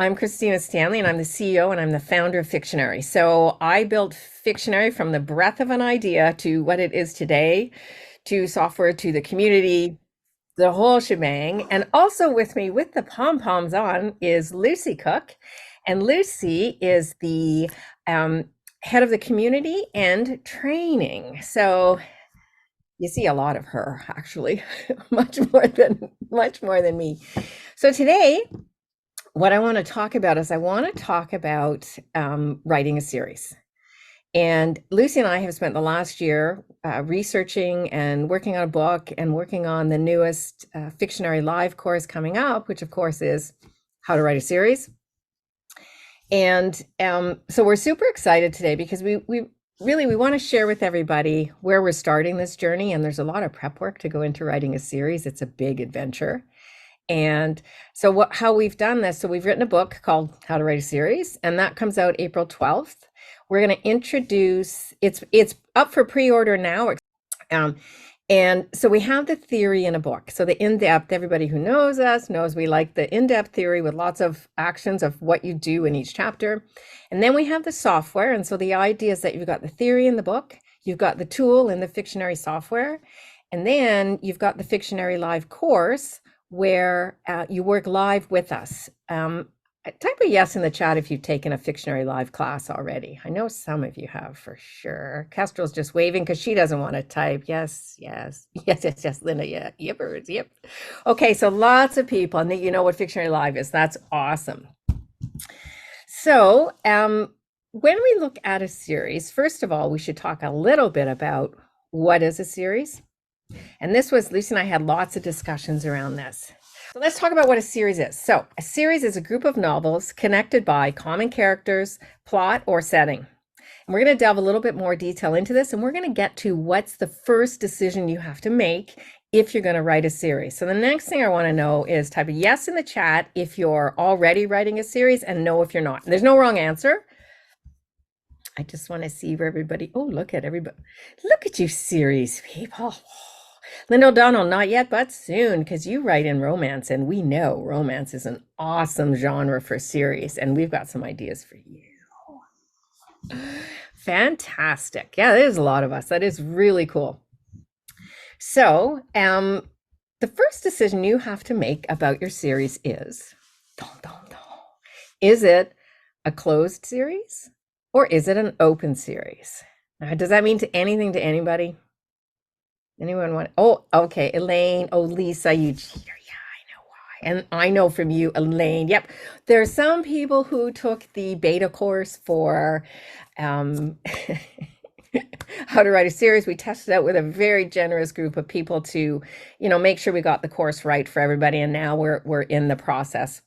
I'm Christina Stanley, and I'm the CEO and I'm the founder of Fictionary. So I built Fictionary from the breath of an idea to what it is today, to software, to the community, the whole shebang. And also with me, with the pom-poms on, is Lucy Cooke. And Lucy is the head of the community and training. So you see a lot of her, actually, much more than me. So today, what I want to talk about is I want to talk about writing a series. And Lucy and I have spent the last year researching and working on a book and working on the newest Fictionary Live course coming up, which of course is how to write a series. And so we're super excited today because we want to share with everybody where we're starting this journey. And there's a lot of prep work to go into writing a series. It's a big adventure. And so how we've done this, so we've written a book called How to Write a Series, and that comes out April 12th. We're going to introduce, it's up for pre-order now. And so we have the theory in a book. So the in-depth, everybody who knows us knows we like the in-depth theory with lots of actions of what you do in each chapter. And then we have the software. And so the idea is that you've got the theory in the book, you've got the tool in the Fictionary software, and then you've got the Fictionary Live course, where you work live with us. Type a yes in the chat if you've taken a Fictionary Live class already. I know some of you have for sure. Kestrel's just waving because she doesn't want to type. Yes, yes, yes, yes, yes, Linda, yeah, yippers, yep. Okay, so lots of people, and you know what Fictionary Live is. That's awesome. So when we look at a series, first of all, we should talk a little bit about what is a series. And this was, Lucy and I had lots of discussions around this. So let's talk about what a series is. So a series is a group of novels connected by common characters, plot, or setting. And we're going to delve a little bit more detail into this, and we're going to get to what's the first decision you have to make if you're going to write a series. So the next thing I want to know is type a yes in the chat if you're already writing a series, and no if you're not. And there's no wrong answer. I just want to see where everybody, oh, look at everybody. Look at you series people. Linda O'Donnell, not yet, but soon, because you write in romance, and we know romance is an awesome genre for series, and we've got some ideas for you. Fantastic. Yeah, there's a lot of us. That is really cool. So, the first decision you have to make about your series is, is it a closed series or is it an open series? Now, does that mean anything to anybody? Anyone want? Oh, okay, Elaine. Oh, Lisa, you. Yeah, I know why. And I know from you, Elaine. Yep, there are some people who took the beta course for how to write a series. We tested out with a very generous group of people to, make sure we got the course right for everybody. And now we're in the process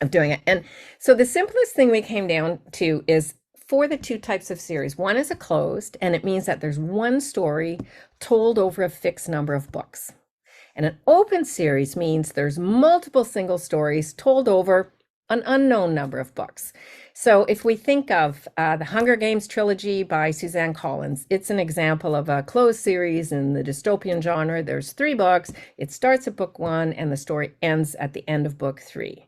of doing it. And so the simplest thing we came down to is for the two types of series. One is a closed, and it means that there's one story told over a fixed number of books. And an open series means there's multiple single stories told over an unknown number of books. So if we think of the Hunger Games trilogy by Suzanne Collins, it's an example of a closed series in the dystopian genre. There's 3 books. It starts at book 1 and the story ends at the end of book 3.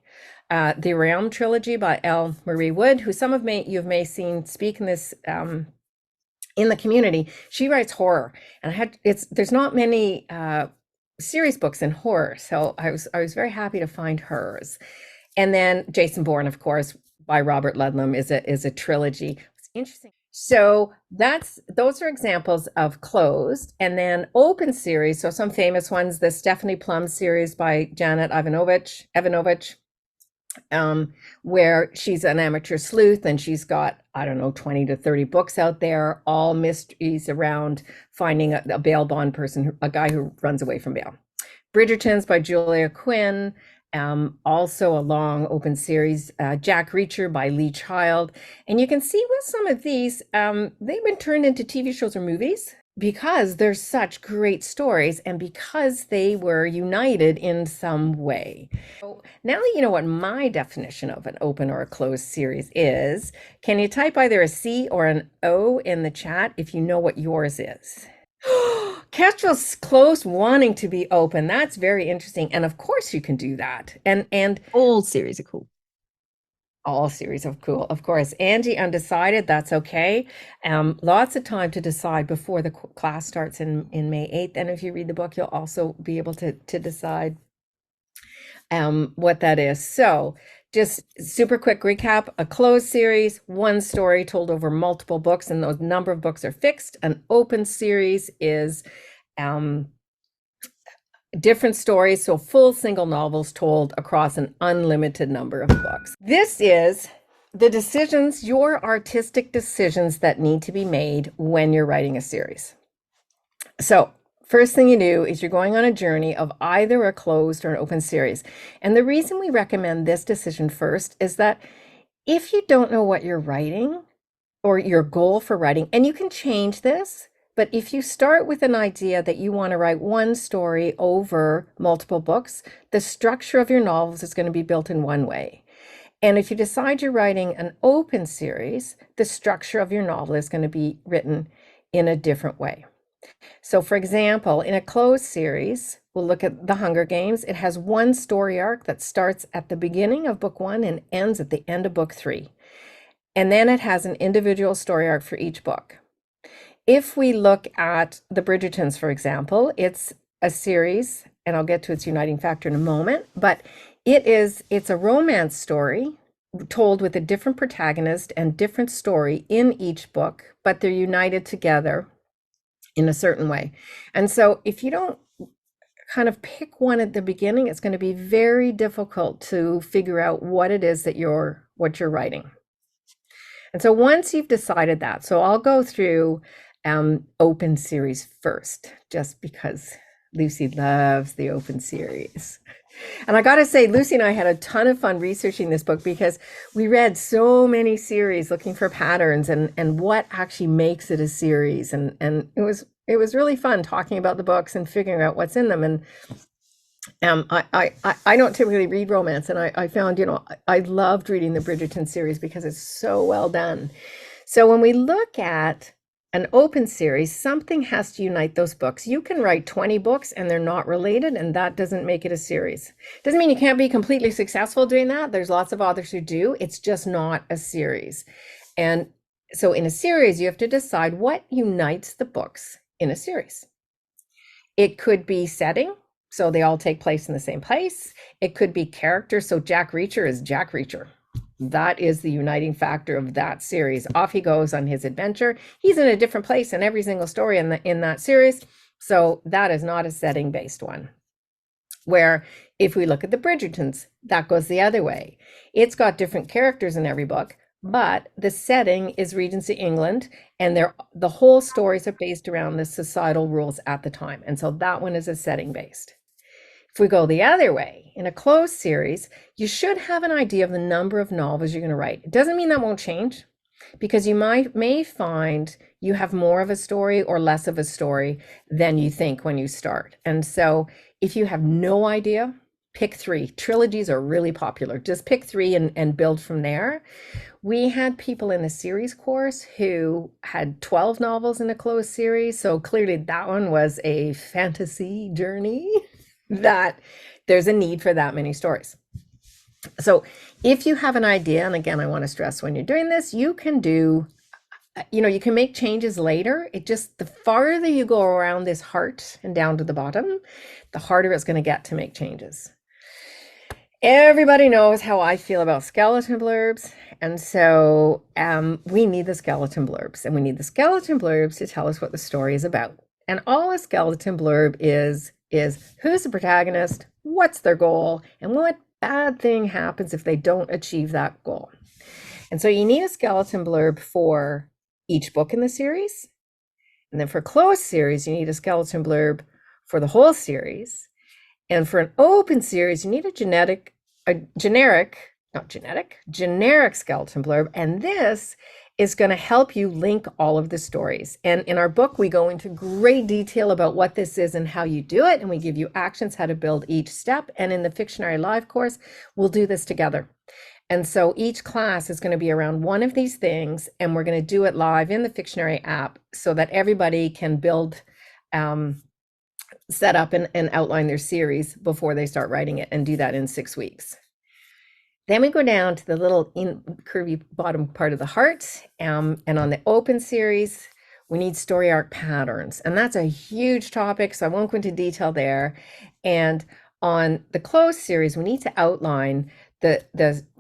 The Realm trilogy by L. Marie Wood, who some of you may seen speak in this in the community. She writes horror, and there's not many series books in horror, so I was very happy to find hers. And then Jason Bourne, of course, by Robert Ludlum, is a trilogy. It's interesting. So those are examples of closed, and then open series. So some famous ones: the Stephanie Plum series by Janet Ivanovich. Where she's an amateur sleuth and she's got, 20 to 30 books out there, all mysteries around finding a bail bond person, a guy who runs away from bail. Bridgerton's by Julia Quinn, also a long open series. Jack Reacher by Lee Child. And you can see with some of these, they've been turned into TV shows or movies, because there's such great stories and because they were united in some way. So now that you know what my definition of an open or a closed series is, can you type either a C or an O in the chat if you know what yours is? Kestrel's close wanting to be open. That's very interesting. And of course you can do that. And all series are cool. All series of cool, of course. Angie, undecided, that's okay. Lots of time to decide before the class starts in May 8th. And if you read the book, you'll also be able to decide what that is. So just super quick recap, a closed series, one story told over multiple books, and those number of books are fixed. An open series is different stories, so full single novels told across an unlimited number of books. This is the decisions, your artistic decisions that need to be made when you're writing a series. So first thing you do is you're going on a journey of either a closed or an open series. And the reason we recommend this decision first is that if you don't know what you're writing or your goal for writing, and you can change this, but if you start with an idea that you want to write one story over multiple books, the structure of your novels is going to be built in one way. And if you decide you're writing an open series, the structure of your novel is going to be written in a different way. So for example, in a closed series, we'll look at The Hunger Games. It has one story arc that starts at the beginning of book 1 and ends at the end of book 3. And then it has an individual story arc for each book. If we look at The Bridgertons, for example, it's a series, and I'll get to its uniting factor in a moment, but it's a romance story told with a different protagonist and different story in each book, but they're united together in a certain way. And so if you don't kind of pick one at the beginning, it's going to be very difficult to figure out what it is that what you're writing. And so once you've decided that, so I'll go through open series first, just because Lucy loves the open series. And I got to say, Lucy and I had a ton of fun researching this book because we read so many series looking for patterns and what actually makes it a series. And it was really fun talking about the books and figuring out what's in them. And I don't typically read romance, and I found, I loved reading the Bridgerton series because it's so well done. So when we look at an open series, something has to unite those books. You can write 20 books and they're not related, and that doesn't make it a series. Doesn't mean you can't be completely successful doing that. There's lots of authors who do. It's just not a series. And so in a series, you have to decide what unites the books in a series. It could be setting, so they all take place in the same place. It could be character, so Jack Reacher is Jack Reacher. That is the uniting factor of that series. Off he goes on his adventure. He's in a different place in every single story in that series. So that is not a setting-based one. Where if we look at the Bridgertons, that goes the other way. It's got different characters in every book, but the setting is Regency England, and the whole stories are based around the societal rules at the time. And so that one is a setting-based. If we go the other way, in a closed series, you should have an idea of the number of novels you're going to write. It doesn't mean that won't change, because you may find you have more of a story or less of a story than you think when you start. And so if you have no idea, pick 3. Trilogies are really popular. Just pick 3 and build from there. We had people in the series course who had 12 novels in a closed series. So clearly that one was a fantasy journey. That there's a need for that many stories. So if you have an idea, and again, I want to stress when you're doing this, you can you can make changes later. It just, the farther you go around this heart and down to the bottom, the harder it's going to get to make changes. Everybody knows how I feel about skeleton blurbs. And so we need the skeleton blurbs, and we need the skeleton blurbs to tell us what the story is about. And all a skeleton blurb is who's the protagonist, what's their goal, and what bad thing happens if they don't achieve that goal. And so you need a skeleton blurb for each book in the series. And then for closed series, you need a skeleton blurb for the whole series. And for an open series, you need a generic skeleton blurb. And this is going to help you link all of the stories. And in our book, we go into great detail about what this is and how you do it. And we give you actions, how to build each step. And in the Fictionary Live course, we'll do this together. And so each class is going to be around one of these things, and we're going to do it live in the Fictionary app so that everybody can build, set up and outline their series before they start writing it, and do that in 6 weeks. Then we go down to the little curvy bottom part of the heart. And on the open series, we need story arc patterns. And that's a huge topic, so I won't go into detail there. And on the closed series, we need to outline the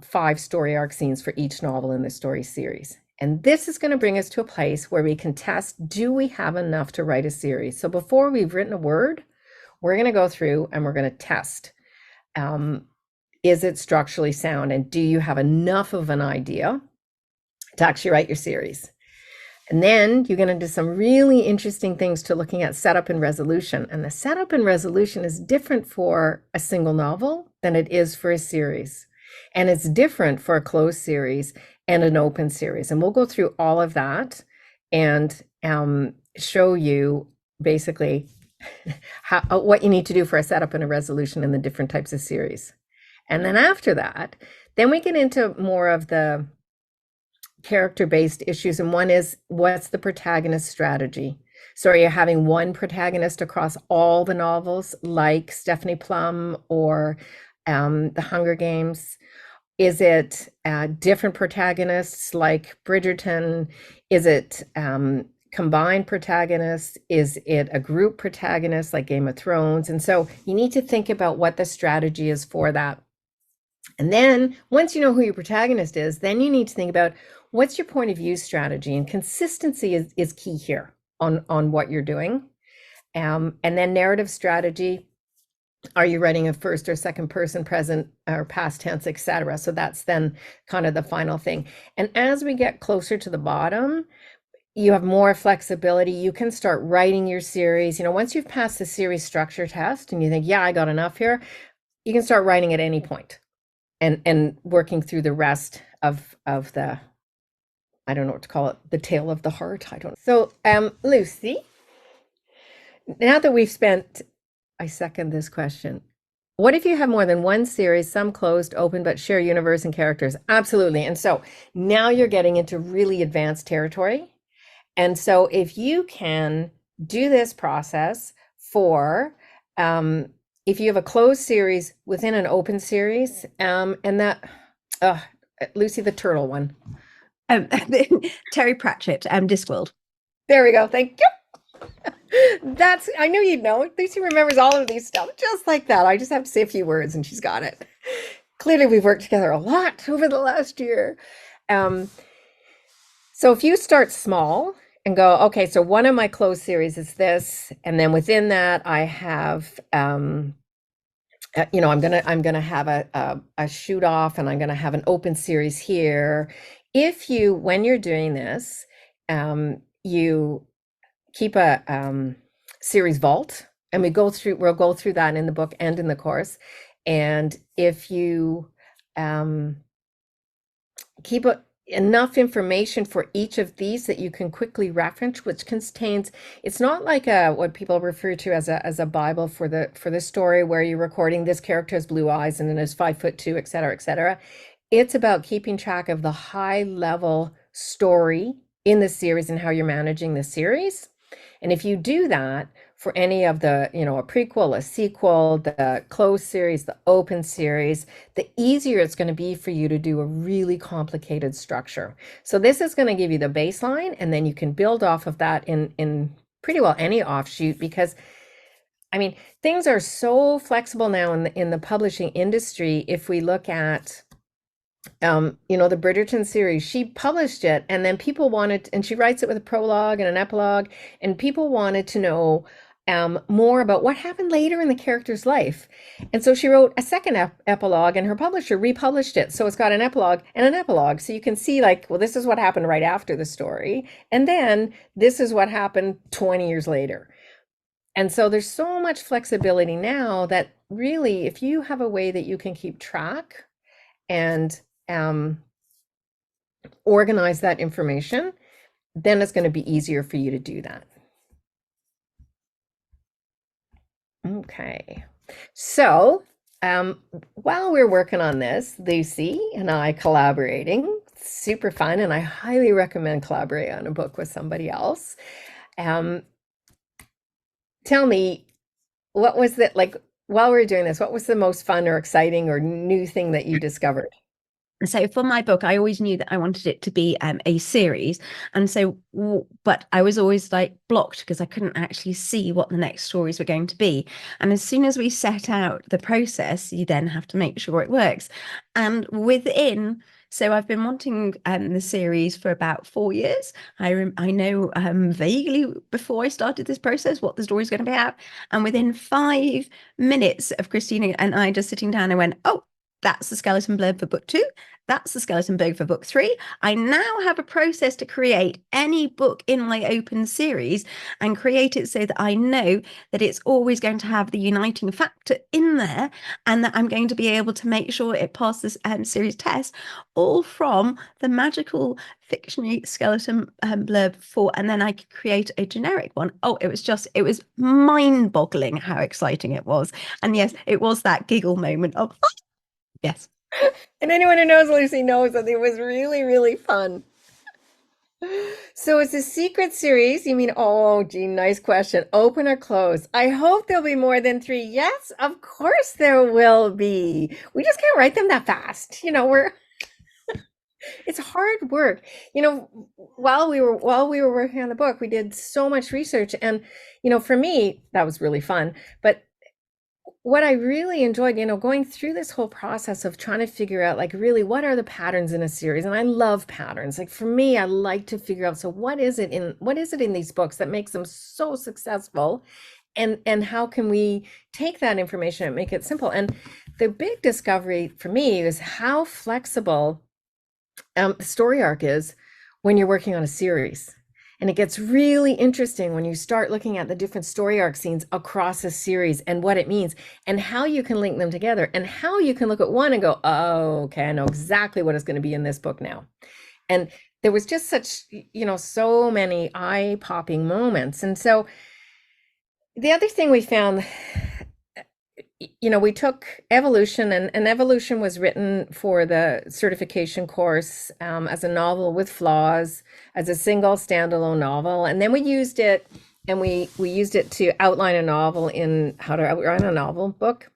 5 story arc scenes for each novel in the story series. And this is going to bring us to a place where we can test, do we have enough to write a series? So before we've written a word, we're going to go through and we're going to test. Is it structurally sound? And do you have enough of an idea to actually write your series? And then you're going to do some really interesting things to looking at setup and resolution. And the setup and resolution is different for a single novel than it is for a series. And it's different for a closed series and an open series. And we'll go through all of that and show you basically what you need to do for a setup and a resolution in the different types of series. And then after that, then we get into more of the character-based issues. And one is, what's the protagonist strategy? So are you having one protagonist across all the novels, like Stephanie Plum or The Hunger Games? Is it different protagonists like Bridgerton? Is it combined protagonists? Is it a group protagonist like Game of Thrones? And so you need to think about what the strategy is for that. And then once you know who your protagonist is, then you need to think about what's your point of view strategy, and consistency is key here on what you're doing. And then narrative strategy. Are you writing a first or second person, present or past tense, etc.? So that's then kind of the final thing. And as we get closer to the bottom, you have more flexibility. You can start writing your series. You know, once you've passed the series structure test and you think, yeah, I got enough here, you can start writing at any point and working through the rest of the, I don't know what to call it, the tale of the heart. I don't know. So, Lucy, now that we've spent, I second this question. What if you have more than one series, some closed, open, but share universe and characters? Absolutely. And so now you're getting into really advanced territory. And so if you can do this process for, if you have a closed series within an open series, and that, Lucy, the turtle one. Terry Pratchett, Discworld. There we go. Thank you. That's, I knew you'd know. Lucy remembers all of these stuff just like that. I just have to say a few words and she's got it. Clearly, we've worked together a lot over the last year. So if you start small and go, okay, so one of my closed series is this, and then within that I have, you know, I'm gonna have a shoot off, and I'm gonna have an open series here. If you, when you're doing this, you keep a series vault, and we'll go through that in the book and in the course. And if you keep enough information for each of these that you can quickly reference, which contains, it's not like what people refer to as a Bible for the story, where you're recording this character has blue eyes and then is 5'2", et cetera, et cetera. It's about keeping track of the high level story in the series and how you're managing the series. And if you do that for any of the, you know, a prequel, a sequel, the closed series, the open series, the easier it's going to be for you to do a really complicated structure. So this is going to give you the baseline, and then you can build off of that in pretty well any offshoot, because I mean, things are so flexible now in the publishing industry. If we look at you know, the Bridgerton series, she published it, and then people wanted, and she writes it with a prologue and an epilogue, and people wanted to know more about what happened later in the character's life. And so she wrote a second epilogue, and her publisher republished it. So it's got an epilogue and an epilogue. So you can see, like, well, this is what happened right after the story. And then this is what happened 20 years later. And so there's so much flexibility now that really, if you have a way that you can keep track and organize that information, then it's going to be easier for you to do that. Okay, so while we're working on this, Lucy and I collaborating, super fun, and I highly recommend collaborating on a book with somebody else. Tell me, what was it like while we were doing this? What was the most fun or exciting or new thing that you discovered? So for my book, I always knew that I wanted it to be a series. And so, but I was always like blocked because I couldn't actually see what the next stories were going to be. And as soon as we set out the process, you then have to make sure it works. And so I've been wanting the series for about 4 years. I know vaguely before I started this process what the story's going to be about. And within 5 minutes of Christina and I just sitting down, I went, oh, that's the skeleton blurb for book 2. That's the skeleton blurb for book 3. I now have a process to create any book in my open series and create it so that I know that it's always going to have the uniting factor in there, and that I'm going to be able to make sure it passes series test, all from the magical fictionary skeleton blurb for, and then I could create a generic one. Oh, it was mind boggling how exciting it was. And yes, it was that giggle moment of, oh, yes. And anyone who knows Lucy knows that it was really, really fun. So it's a secret series. You mean, oh, gee, nice question. Open or close? I hope there'll be more than 3. Yes, of course there will be. We just can't write them that fast. It's hard work. While we were working on the book, we did so much research, and for me, that was really fun. But what I really enjoyed, going through this whole process of trying to figure out, like, really, what are the patterns in a series? And I love patterns. Like, for me, I like to figure out, so what is it in these books that makes them so successful? And how can we take that information and make it simple? And the big discovery for me is how flexible the story arc is when you're working on a series. And it gets really interesting when you start looking at the different story arc scenes across a series and what it means and how you can link them together and how you can look at one and go, oh, okay, I know exactly what is going to be in this book now. And there was just such, so many eye-popping moments. And so the other thing we found, we took evolution, and evolution was written for the certification course as a novel with flaws, as a single standalone novel. And then we used it, and we used it to outline a novel in How to Outline a Novel book.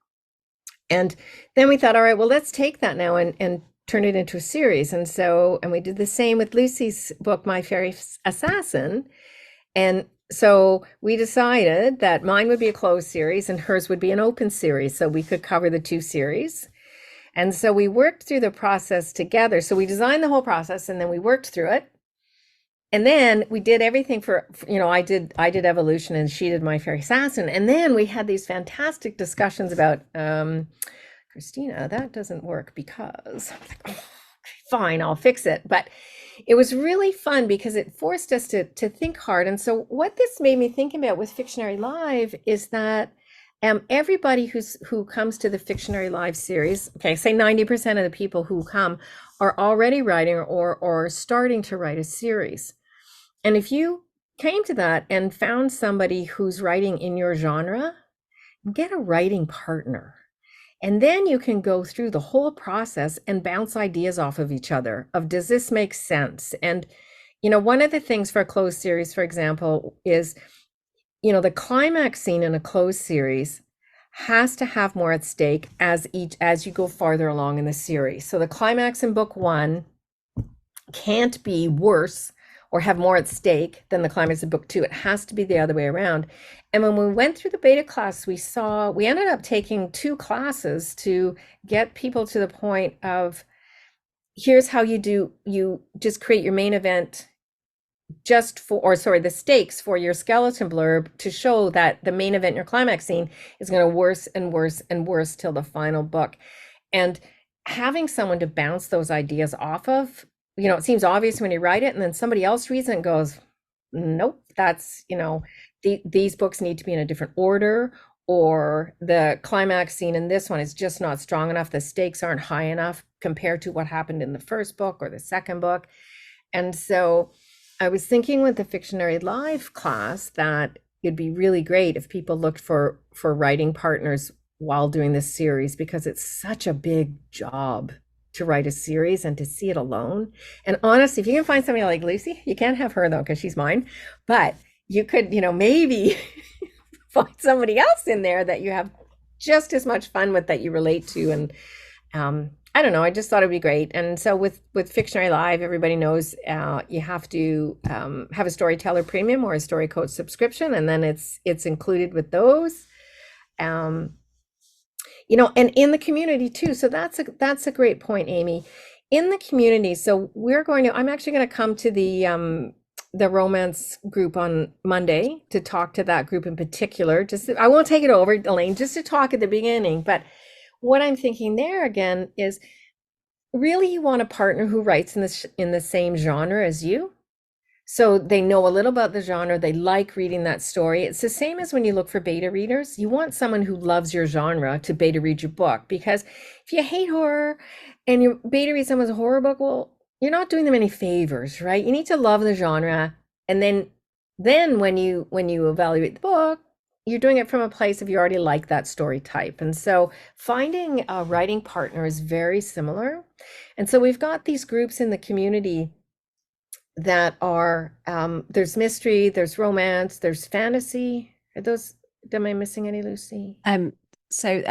And then we thought, all right, well, let's take that now and turn it into a series. And we did the same with Lucy's book, My Fairy Assassin. And so we decided that mine would be a closed series and hers would be an open series, so we could cover the 2 series. And so we worked through the process together. So we designed the whole process, and then we worked through it. And then we did everything for, I did evolution and she did My Fairy Assassin. And then we had these fantastic discussions about, Christina, that doesn't work because, I'm like, oh, okay, fine, I'll fix it. But it was really fun because it forced us to think hard. And so what this made me think about with Fictionary Live is that everybody who comes to the Fictionary Live series, okay, say 90% of the people who come are already writing or starting to write a series. And if you came to that and found somebody who's writing in your genre, get a writing partner. And then you can go through the whole process and bounce ideas off of each other of, does this make sense? And, one of the things for a closed series, for example, is, the climax scene in a closed series has to have more at stake as you go farther along in the series. So the climax in book 1 can't be worse or have more at stake than the climax of book 2. It has to be the other way around. And when we went through the beta class, we ended up taking 2 classes to get people to the point of, here's how you just create your main event the stakes for your skeleton blurb to show that the main event, your climax scene, is going to worse and worse and worse till the final book. And having someone to bounce those ideas off of, it seems obvious when you write it, and then somebody else reads it and goes, nope, that's, these books need to be in a different order, or the climax scene in this one is just not strong enough. The stakes aren't high enough compared to what happened in the first book or the second book. And so I was thinking with the Fictionary Live class that it'd be really great if people looked for writing partners while doing this series, because it's such a big job to write a series and to see it alone. And honestly, if you can find somebody like Lucy, you can't have her though, because she's mine, but you could, maybe find somebody else in there that you have just as much fun with, that you relate to. And I don't know. I just thought it'd be great. And so with Fictionary Live, everybody knows you have to have a StoryTeller Premium or a Story Coach subscription, and then it's included with those. Um, and in the community too. So that's a great point, Amy. In the community, so I'm actually going to come to the romance group on Monday to talk to that group in particular. I won't take it over, Elaine, just to talk at the beginning. But what I'm thinking there again is really you want a partner who writes in the same genre as you. So they know a little about the genre. They like reading that story. It's the same as when you look for beta readers. You want someone who loves your genre to beta read your book, because if you hate horror and you beta read someone's horror book, well, you're not doing them any favors, right? You need to love the genre. And then when you evaluate the book, you're doing it from a place of you already like that story type. And so finding a writing partner is very similar. And so we've got these groups in the community that are there's mystery, there's romance, there's fantasy. Am I missing any, Lucy? So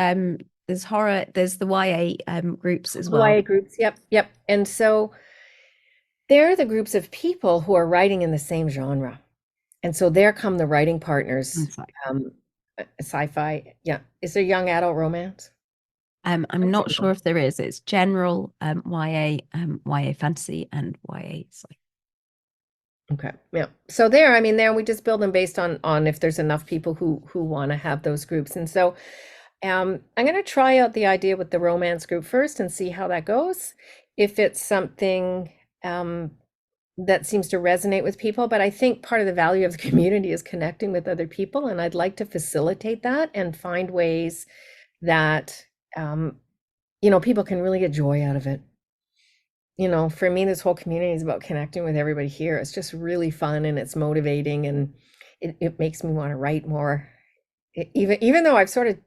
there's horror, there's the YA groups as The well. YA groups, yep. And so they're the groups of people who are writing in the same genre. And so there come the writing partners. Sci-fi, yeah. Is there young adult romance? I'm not sure if there is. It's general YA, YA fantasy, and YA sci. Okay. Yeah. So there we just build them based on if there's enough people who want to have those groups. And so I'm going to try out the idea with the romance group first and see how that goes. If it's something that seems to resonate with people, but I think part of the value of the community is connecting with other people, and I'd like to facilitate that and find ways that people can really get joy out of it. For me, this whole community is about connecting with everybody here. It's just really fun and it's motivating, and it makes me want to write more. Even though I've sort of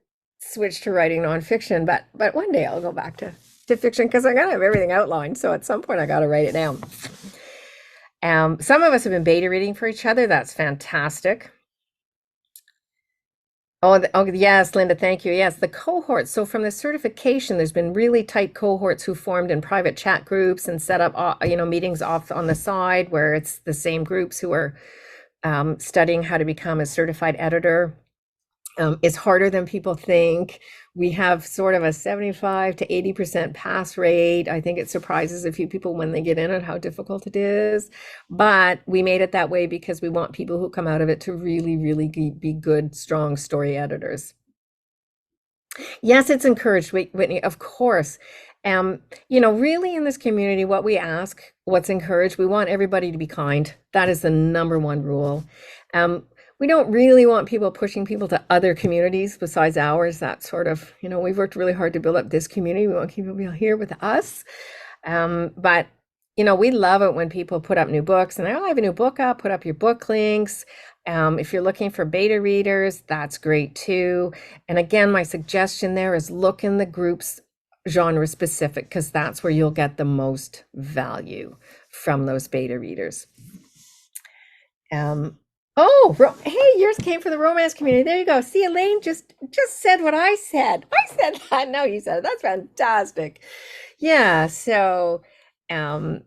switched to writing nonfiction, but one day I'll go back to fiction, because I gotta have everything outlined. So at some point I gotta write it down. Some of us have been beta reading for each other. That's fantastic. Oh, yes, Linda, thank you. Yes, the cohorts. So from the certification, there's been really tight cohorts who formed in private chat groups and set up, meetings off on the side where it's the same groups who are studying how to become a certified editor. It's harder than people think. We have sort of a 75 to 80% pass rate. I think it surprises a few people when they get in it how difficult it is. But we made it that way because we want people who come out of it to really, really be good, strong story editors. Yes, it's encouraged, Whitney, of course. Really in this community, what's encouraged, we want everybody to be kind. That is the number one rule. We don't really want people pushing people to other communities besides ours. That sort of, we've worked really hard to build up this community. We want people here with us. But we love it when people put up new books and I have a new book up, put up your book links. If you're looking for beta readers, that's great too. And again, my suggestion there is look in the groups genre specific, because that's where you'll get the most value from those beta readers. Hey, yours came from the romance community. There you go. See, Elaine just said what I said. I said that. No, you said it. That's fantastic. Yeah. So, and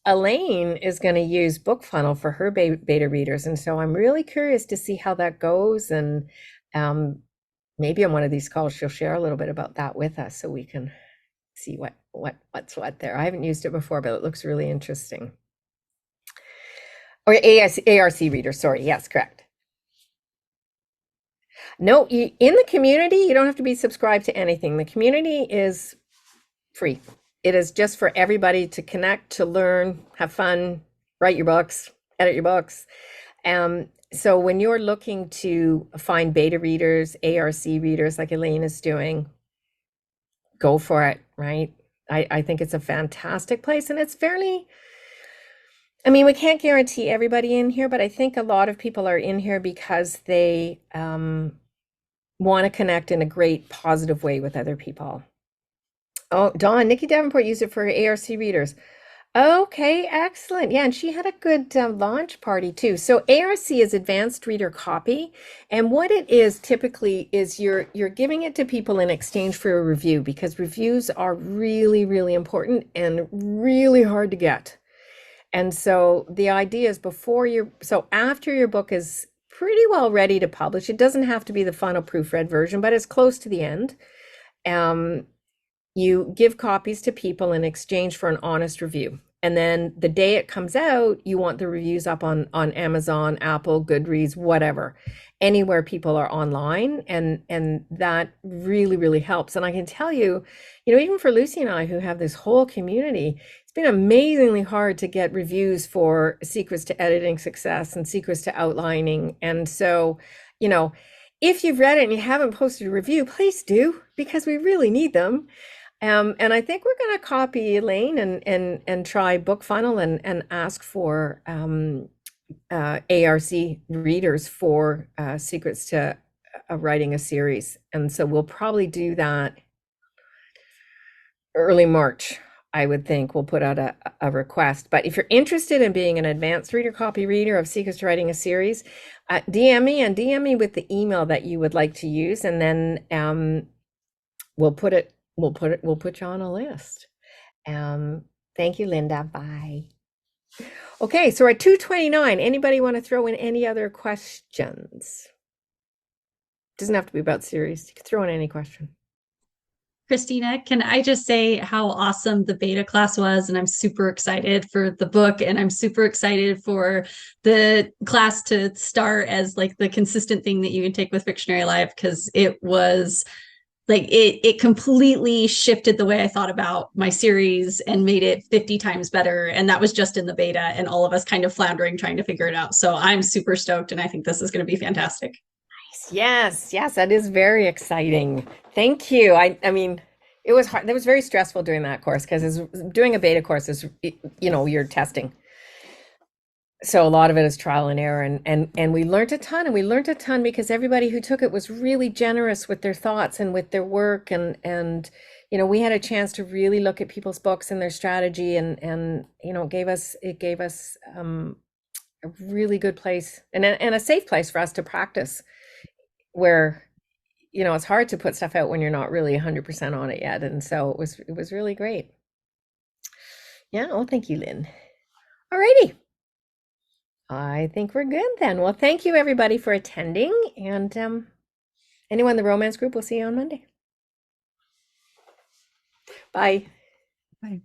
Elaine is going to use BookFunnel for her beta readers, and so I'm really curious to see how that goes. And maybe on one of these calls, she'll share a little bit about that with us, so we can see what's what there. I haven't used it before, but it looks really interesting. Or ARC reader, sorry. Yes, correct. No, in the community, you don't have to be subscribed to anything. The community is free. It is just for everybody to connect, to learn, have fun, write your books, edit your books. So when you're looking to find beta readers, ARC readers like Elaine is doing, go for it, right? I think it's a fantastic place, and it's fairly... we can't guarantee everybody in here, but I think a lot of people are in here because they want to connect in a great, positive way with other people. Oh, Dawn, Nikki Davenport used it for ARC readers. Okay, excellent. Yeah, and she had a good launch party too. So ARC is Advanced Reader Copy, and what it is typically is you're giving it to people in exchange for a review because reviews are really, really important and really hard to get. And so the idea is so after your book is pretty well ready to publish, it doesn't have to be the final proofread version, but it's close to the end. Um, you give copies to people in exchange for an honest review. And then the day it comes out, you want the reviews up on Amazon, Apple, Goodreads, whatever, anywhere people are online. And that really, really helps. And I can tell you, even for Lucy and I, who have this whole community, it's been amazingly hard to get reviews for Secrets to Editing Success and Secrets to Outlining. And so, you know, if you've read it and you haven't posted a review, please do, because we really need them. And I think we're going to copy Elaine and try Book Funnel and ask for ARC readers for Secrets to Writing a Series. And so we'll probably do that early March, I would think. We'll put out a request. But if you're interested in being an advanced reader copy reader of Secrets to Writing a Series, DM me and DM me with the email that you would like to use, and then we'll put you on a list. Thank you, Linda. Bye. Okay, so we're at 2:29. Anybody want to throw in any other questions? Doesn't have to be about series. You can throw in any question. Christina, can I just say how awesome the beta class was? And I'm super excited for the book, and I'm super excited for the class to start as like the consistent thing that you can take with Fictionary Live, because it was like it completely shifted the way I thought about my series and made it 50 times better. And that was just in the beta and all of us kind of floundering, trying to figure it out. So I'm super stoked, and I think this is going to be fantastic. Yes, that is very exciting. Thank you. I mean, it was hard. It was very stressful doing that course because doing a beta course is, you're testing. So a lot of it is trial and error, and we learned a ton, and we learned a ton because everybody who took it was really generous with their thoughts and with their work, and we had a chance to really look at people's books and their strategy, and it gave us a really good place and a safe place for us to practice, where it's hard to put stuff out when you're not really 100% on it yet, and so it was really great. Yeah, well, thank you, Lynn. All righty. I think we're good then. Well, thank you everybody for attending, and anyone in the romance group, we'll see you on Monday. Bye. Bye.